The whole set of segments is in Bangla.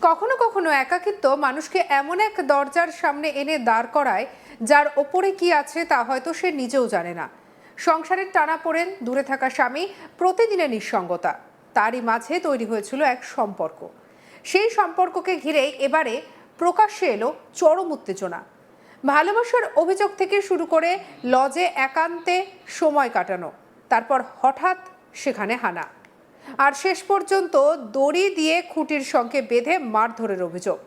কখনো কখনো একাকিত্ব মানুষকে এমন এক দরজার সামনে এনে দাঁড় করায় যার ওপরে কি আছে তা হয়তো সে নিজেও জানে না। সংসারের টানাপোড়েন, দূরে থাকা স্বামী, প্রতিদিনের নিঃসঙ্গতা, তারই মাঝে তৈরি হয়েছিল এক সম্পর্ক। সেই সম্পর্ককে ঘিরেই এবারে প্রকাশ্যে এলো চরম উত্তেজনা। ভালোবাসার অভিযোগ থেকে শুরু করে লজে একান্তে সময় কাটানো, তারপর হঠাৎ সেখানে হানা, আর শেষ পর্যন্ত দড়ি দিয়ে খুঁটির সঙ্গে বেঁধে মারধরের অভিযোগ।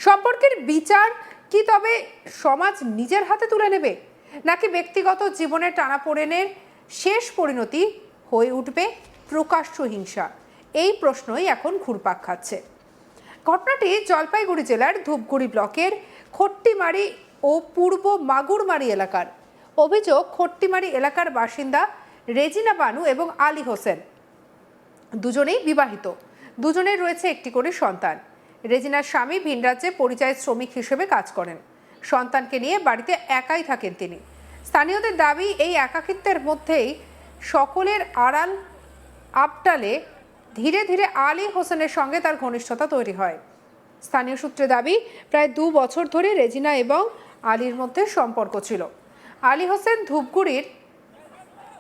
সম্পর্কের বিচার কি তবে সমাজ নিজের হাতে তুলে নেবে, নাকি ব্যক্তিগত জীবনের টানাপোড়েনের শেষ পরিণতি হয়ে উঠবে প্রকাশ্য হিংসা? এই প্রশ্নই এখন ঘুরপাক খাচ্ছে। ঘটনাটি জলপাইগুড়ি জেলার ধূপগুড়ি ব্লকের খট্টিমারি ও পূর্ব মাগুরমারি এলাকার। অভিযোগ, খট্টিমারি এলাকার বাসিন্দা রেজিনা বানু এবং আলী হোসেন দুজনেই বিবাহিত, দুজনের রয়েছে একটি করে সন্তান। রেজিনার স্বামী ভিন রাজ্যে পরিযায়ী শ্রমিক হিসেবে কাজ করেন, সন্তানকে নিয়ে বাড়িতে একাই থাকেন তিনি। স্থানীয়দের দাবি, এই একাকিত্বের মধ্যেই সকলের আড়াল আপটালে ধীরে ধীরে আলী হোসেনের সঙ্গে তার ঘনিষ্ঠতা তৈরি হয়। স্থানীয় সূত্রে দাবি, প্রায় 2 বছর ধরে রেজিনা এবং আলীর মধ্যে সম্পর্ক ছিল। আলী হোসেন ধূপগুড়ির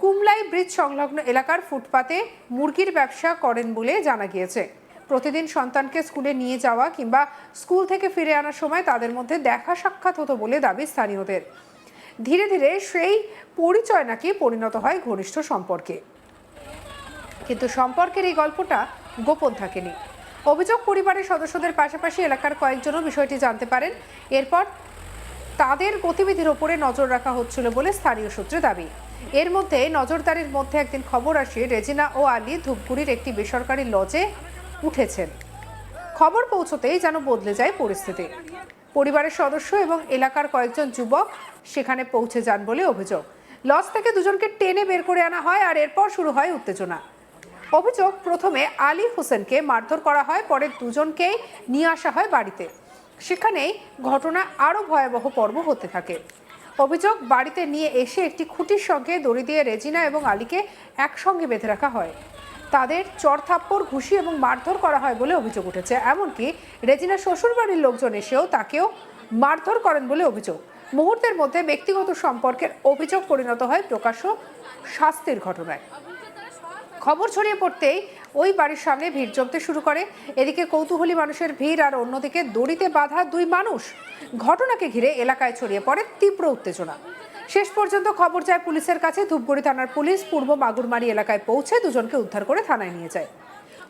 কুমলাই ব্রিজ সংলগ্ন এলাকার ফুটপাতে মুরগির ব্যবসা করেন বলে জানা গিয়েছে। প্রতিদিন সন্তানকে স্কুলে নিয়ে যাওয়া কিংবা স্কুল থেকে ফিরে আনার সময় তাদের মধ্যে দেখা সাক্ষাৎ হতো বলে দাবি স্থানীয়দের। ধীরে ধীরে সেই পরিচয় নাকি পরিণত হয় ঘনিষ্ঠ সম্পর্কে, কিন্তু সম্পর্কের এই গল্পটা গোপন থাকেনি। অভিযোগ, পরিবারের সদস্যদের পাশাপাশি এলাকার কয়েকজনও বিষয়টি জানতে পারেন। এরপর তাদের গতিবিধির ওপরে নজর রাখা হচ্ছিল বলে স্থানীয় সূত্রে দাবি। এর মধ্যে নজরদারির মধ্যে একদিন খবর আসে রেজিনা ও আলী ধূপগুড়ির একটি বেসরকারি লজে উঠেছেন। খবর পৌঁছতেই যেন বদলে যায় পরিস্থিতি। পরিবারের সদস্য এবং এলাকার কয়েকজন যুবক সেখানে পৌঁছে যান বলে অভিযোগ। লজ থেকে দুজনকে টেনে বের করে আনা হয়, আর এরপর শুরু হয় উত্তেজনা। অভিযোগ, প্রথমে আলী হোসেনকে মারধর করা হয়, পরে দুজনকেই নিয়ে আসা হয় বাড়িতে। সেখানেই ঘটনা আরও ভয়াবহ পর্ব হতে থাকে। অভিযোগ, বাড়িতে নিয়ে এসে একটি খুঁটির সঙ্গে দড়ি দিয়ে রেজিনা এবং আলীকে একসঙ্গে বেঁধে রাখা হয়। তাদের চড়থাপ্পড়, ঘুষি এবং মারধর করা হয় বলে অভিযোগ উঠেছে। এমনকি রেজিনার শ্বশুরবাড়ির লোকজন এসেও তাকেও মারধর করেন বলে অভিযোগ। মুহূর্তের মধ্যে ব্যক্তিগত সম্পর্কের অভিযোগ পরিণত হয় প্রকাশ্য শাস্তির ঘটনায়। খবর ছড়িয়ে পড়তেই ওই বাড়ির সামনে ভিড় জমতে শুরু করে। এদিকে কৌতূহলী মানুষের ভিড়, আর অন্যদিকে দড়িতে বাঁধা 2 মানুষ। ঘটনাকে ঘিরে এলাকায় ছড়িয়ে পড়ে তীব্র উত্তেজনা। শেষ পর্যন্ত খবর যায় পুলিশের কাছে। ধূপগুড়ি থানার পুলিশ পূর্ব মাগুরমারি এলাকায় পৌঁছে দুজনকে উদ্ধার করে থানায় নিয়ে যায়।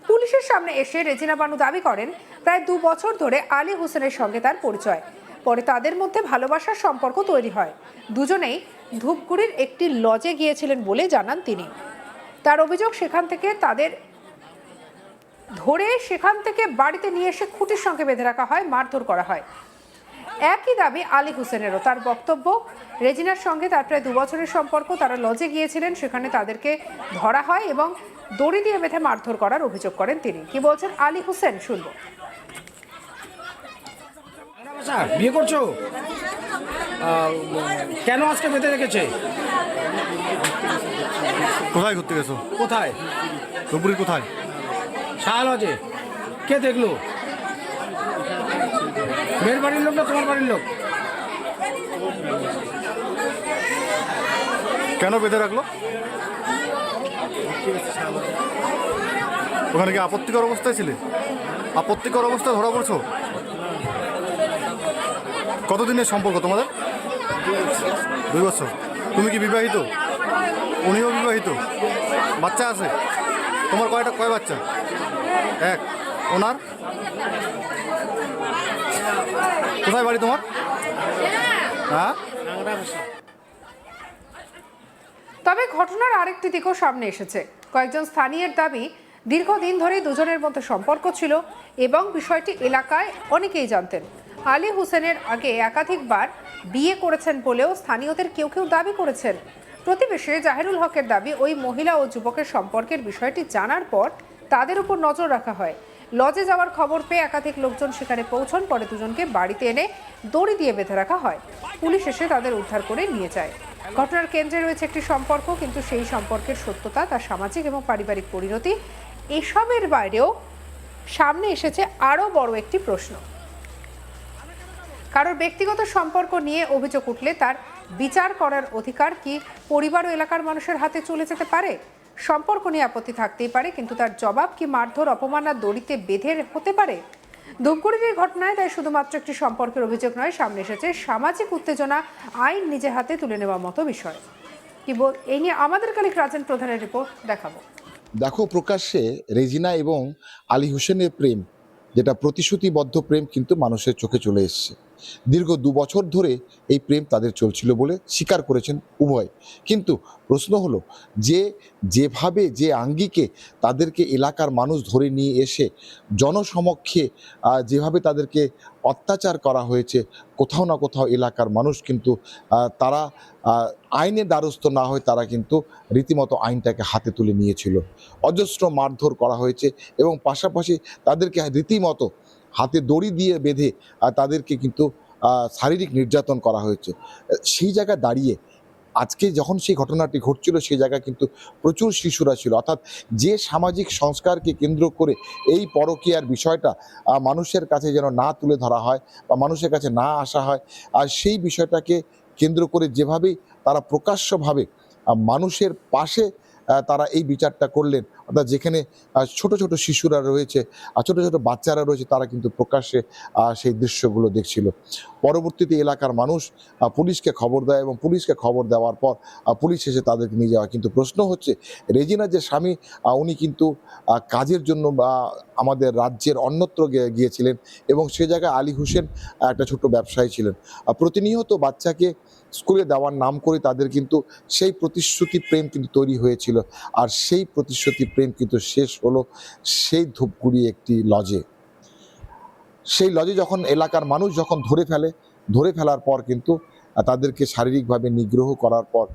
পুলিশের সামনে এসে রেজিনা বানু দাবি করেন, প্রায় 2 বছর ধরে আলী হোসেনের সঙ্গে তার পরিচয়। পরে তাদের মধ্যে ভালোবাসার সম্পর্ক তৈরি হয়। দুজনেই ধূপগুড়ির একটি লজে গিয়েছিলেন বলে জানান তিনি। তার অভিযোগ, সেখান থেকে তাদের ধরে সেখান থেকে বাড়িতে নিয়ে এসে খুঁটির সঙ্গে বেঁধে রাখা হয়, মারধর করা হয়। একই দাবি আলী হোসেনেরও। তার বক্তব্য, রেজিনার সঙ্গে তার প্রায় 2 বছরের সম্পর্ক। তারা লজে গিয়েছিলেন, সেখানে তাদেরকে ধরা হয় এবং দড়ি দিয়ে বেঁধে মারধর করার অভিযোগ করেন তিনি। কি বলছেন আলী হোসেন, শুনবো। বিয়ে করছো কেন? আজকে বেঁধে রেখেছে? কোথায় ঘুরতে গেছো? কোথায়? ধুপগুড়ি কোথায়? শাল আছে। কে দেখলো? মেয়ের বাড়ির লোক না তোমার বাড়ির লোক? কেন বেঁধে রাখলো? ওখানে কি আপত্তিকর অবস্থায় ছিলে? আপত্তিকর অবস্থায় ধরা পড়ছো? কতদিনের সম্পর্ক তোমাদের? 2 বছর। তুমি কি বিবাহিত? উনিও বিবাহিত? বাচ্চা আছে? তোমার কয় বাচ্চা? 1। ওনার কোথায় বাড়ি তোমার? হ্যাঁ। তবে ঘটনার আরেকটি দিকও সামনে এসেছে। কয়েকজন স্থানীয়ের দাবি, দীর্ঘদিন ধরে দুজনের মধ্যে সম্পর্ক ছিল এবং বিষয়টি এলাকায় অনেকেই জানতেন। আলী হোসেনের আগে একাধিকবার বিয়ে করেছেন বলেও স্থানীয়দের কেউ কেউ দাবি করেছেন। প্রতিবেশী জাহিরুল হকের দাবি, ওই মহিলা ও যুবকের সম্পর্কের বিষয়টি জানার পর তাদের উপর নজর রাখা হয়। লজে যাওয়ার খবর পেয়ে একাধিক লোকজন সেখানে পৌঁছন। পরে দুজনকে বাড়িতে এনে দড়ি দিয়ে বেঁধে রাখা হয়। পুলিশ এসে তাদের উদ্ধার করে নিয়ে যায়। ঘটনার কেন্দ্রে রয়েছে একটি সম্পর্ক, কিন্তু সেই সম্পর্কের সত্যতা, তার সামাজিক এবং পারিবারিক পরিণতি, এসবের বাইরেও সামনে এসেছে আরও বড় একটি প্রশ্ন। কারোর ব্যক্তিগত সম্পর্ক নিয়ে অভিযোগ উঠলে তার বিচার করার অধিকার কি পরিবার ও এলাকার মানুষের হাতে চলে যেতে পারে? সম্পর্ক নিয়ে আপত্তি থাকতেই পারে, কিন্তু তার জবাব কি মারধর, অপমান আর দড়িতে বেঁধে হতে পারে? ধূপগুড়ির এই ঘটনায় তাই শুধুমাত্র একটি সম্পর্কের অভিযোগ নয়, সামনে এসেছে সামাজিক উত্তেজনা, আইন নিজের হাতে তুলে নেওয়ার মতো বিষয়। এই নিয়ে আমাদের কালিক রাজেন প্রধানের রিপোর্ট দেখাবো। দেখো, প্রকাশ্যে রেজিনা এবং আলী হোসেনের প্রেম, যেটা প্রতিশ্রুতিবদ্ধ প্রেম, কিন্তু মানুষের চোখে চলে এসছে। দীর্ঘ 2 বছর ধরে এই প্রেম তাদের চলছিল বলে স্বীকার করেছেন উভয়। কিন্তু প্রশ্ন হলো যেভাবে যে আঙ্গিকে তাদেরকে এলাকার মানুষ ধরে নিয়ে এসে জনসমক্ষে যেভাবে তাদেরকে অত্যাচার করা হয়েছে, কোথাও না কোথাও এলাকার মানুষ কিন্তু তারা আইনের দ্বারস্থ না হয়ে তারা কিন্তু রীতিমতো আইনটাকে হাতে তুলে নিয়েছিল। অজস্র মারধর করা হয়েছে এবং পাশাপাশি তাদেরকে রীতিমতো হাতে দড়ি দিয়ে বেঁধে তাদেরকে কিন্তু শারীরিক নির্যাতন করা হয়েছে। সেই জায়গায় দাঁড়িয়ে আজকে যখন সেই ঘটনাটি ঘটছিল, সেই জায়গায় কিন্তু প্রচুর শিশুরা ছিল। অর্থাৎ যে সামাজিক সংস্কারকে কেন্দ্র করে এই পরকীয়ার বিষয়টা মানুষের কাছে যেন না তুলে ধরা হয় বা মানুষের কাছে না আসা হয়, আর সেই বিষয়টাকে কেন্দ্র করে যেভাবেই তারা প্রকাশ্যভাবে মানুষের পাশে তারা এই বিচারটা করলেন, অর্থাৎ যেখানে ছোট ছোট শিশুরা রয়েছে আর ছোট ছোট বাচ্চারা রয়েছে, তারা কিন্তু প্রকাশ্যে সেই দৃশ্যগুলো দেখছিল। পরবর্তীতে এলাকার মানুষ পুলিশকে খবর দেয় এবং পুলিশকে খবর দেওয়ার পর পুলিশ এসে তাদেরকে নিয়ে যাওয়া। কিন্তু প্রশ্ন হচ্ছে, রেজিনার যে স্বামী, উনি কিন্তু কাজের জন্য আমাদের রাজ্যের অন্যত্র গিয়েছিলেন এবং সে জায়গায় আলী হোসেন একটা ছোট ব্যবসায়ী ছিলেন। প্রতিনিয়ত বাচ্চাকে স্কুলে দেওয়ার নাম করে তাদের কিন্তু সেই প্রতিশ্রুতি প্রেম কিন্তু তৈরি হয়েছিল। আর সেই প্রতিশ্রুতি প্রেম কিন্তু শেষ হলো সেই ধূপগুড়ি একটি লজে। সেই লজে যখন এলাকার মানুষ যখন ধরে ফেলার পর কিন্তু তাদেরকে শারীরিকভাবে নিগ্রহ করার পর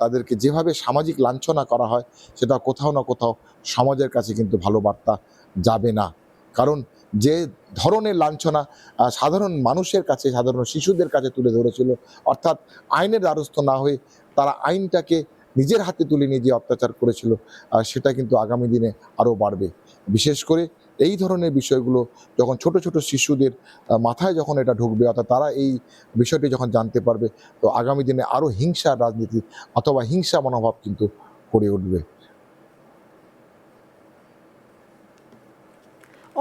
তাদেরকে যেভাবে সামাজিক লাঞ্ছনা করা হয়, সেটা কোথাও না কোথাও সমাজের কাছে কিন্তু ভালো বার্তা যাবে না। কারণ যে ধরনের লাঞ্ছনা সাধারণ মানুষের কাছে, সাধারণ শিশুদের কাছে তুলে ধরেছিল, অর্থাৎ আইনের দ্বারস্থ না হয়ে তারা আইনটাকে নিজের হাতে তুলে নিয়ে যে অত্যাচার করেছিল, সেটা কিন্তু আগামী দিনে আরও বাড়বে। বিশেষ করে এই ধরনের বিষয়গুলো যখন ছোট ছোট শিশুদের মাথায় যখন এটা ঢুকবে, অর্থাৎ তারা এই বিষয়টি যখন জানতে পারবে, তো আগামী দিনে আরও হিংসার রাজনীতি অথবা হিংসা মনোভাব কিন্তু গড়ে উঠবে।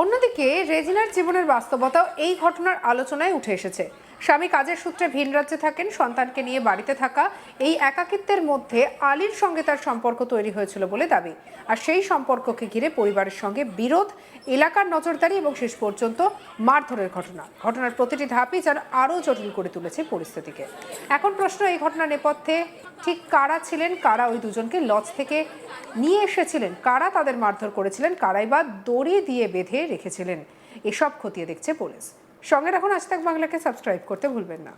অন্যদিকে রেজিনার জীবনের বাস্তবতাও এই ঘটনার আলোচনায় উঠে এসেছে। স্বামী কাজের সূত্রে ভিন রাজ্যে থাকেন, সন্তানকে নিয়ে বাড়িতে থাকা এই একাকিত্বের মধ্যে আলীর সঙ্গে তার সম্পর্ক তৈরি হয়েছিল বলে দাবি। আর সেই সম্পর্ককে ঘিরে পরিবারের সঙ্গে বিরোধ, এলাকার নজরদারি এবং শেষ পর্যন্ত মারধরের ঘটনার প্রতিটি ধাপই যেন আরও জটিল করে তুলেছে পরিস্থিতিকে। এখন প্রশ্ন, এই ঘটনার নেপথ্যে ঠিক কারা ছিলেন? কারা ওই দুজনকে লজ থেকে নিয়ে এসেছিলেন? কারা তাদের মারধর করেছিলেন? কারাই বা দড়ি দিয়ে বেঁধে রেখেছিলেন? এসব খতিয়ে দেখছে পুলিশ। সঙ্গে রাখুন আজ তাক বাংলাকে, সাবস্ক্রাইব করতে ভুলবেন না।